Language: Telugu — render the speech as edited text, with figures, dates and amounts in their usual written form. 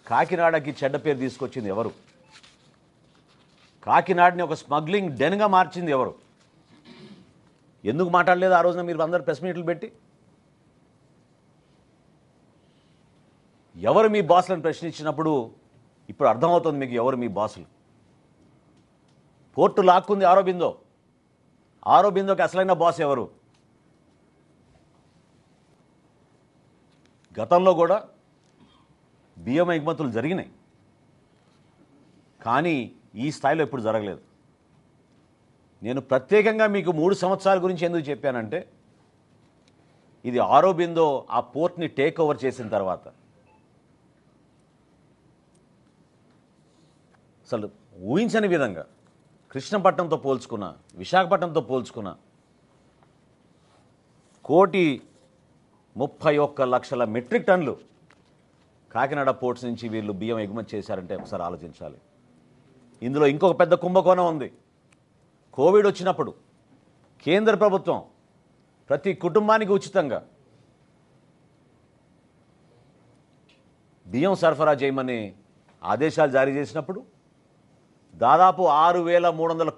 కాకినాడకి చెడ్డ పేరు తీసుకొచ్చింది ఎవరు? కాకినాడని ఒక స్మగ్లింగ్ డెన్గా మార్చింది ఎవరు? ఎందుకు మాట్లాడలేదు ఆ రోజున మీరు అందరు ప్రెస్ మీట్లు పెట్టి? ఎవరు మీ బాసులను ప్రశ్నించినప్పుడు ఇప్పుడు అర్థమవుతుంది మీకు ఎవరు మీ బాసులు. పోర్టు లాక్కుంది ఆరోబిందో. ఆరోబిందోకి అసలైన బాస్ ఎవరు? గతంలో కూడా బియ్యం ఎగుమతులు జరిగినాయి, కానీ ఈ స్థాయిలో ఇప్పుడు జరగలేదు. నేను ప్రత్యేకంగా మీకు 3 సంవత్సరాల గురించి ఎందుకు చెప్పానంటే, ఇది ఆరోబిందో ఆ పోర్ట్ని టేక్ ఓవర్ చేసిన తర్వాత అసలు ఊహించని విధంగా కృష్ణపట్నంతో పోల్చుకున్న, విశాఖపట్నంతో పోల్చుకున్న 1,31,00,000 మెట్రిక్ టన్నులు కాకినాడ పోర్ట్స్ నుంచి వీళ్ళు బియ్యం ఎగుమతి చేశారంటే ఒకసారి ఆలోచించాలి. ఇందులో ఇంకొక పెద్ద కుంభకోణం ఉంది. కోవిడ్ వచ్చినప్పుడు కేంద్ర ప్రభుత్వం ప్రతి కుటుంబానికి ఉచితంగా బియ్యం సరఫరా చేయమని ఆదేశాలు జారీ చేసినప్పుడు దాదాపు 6,300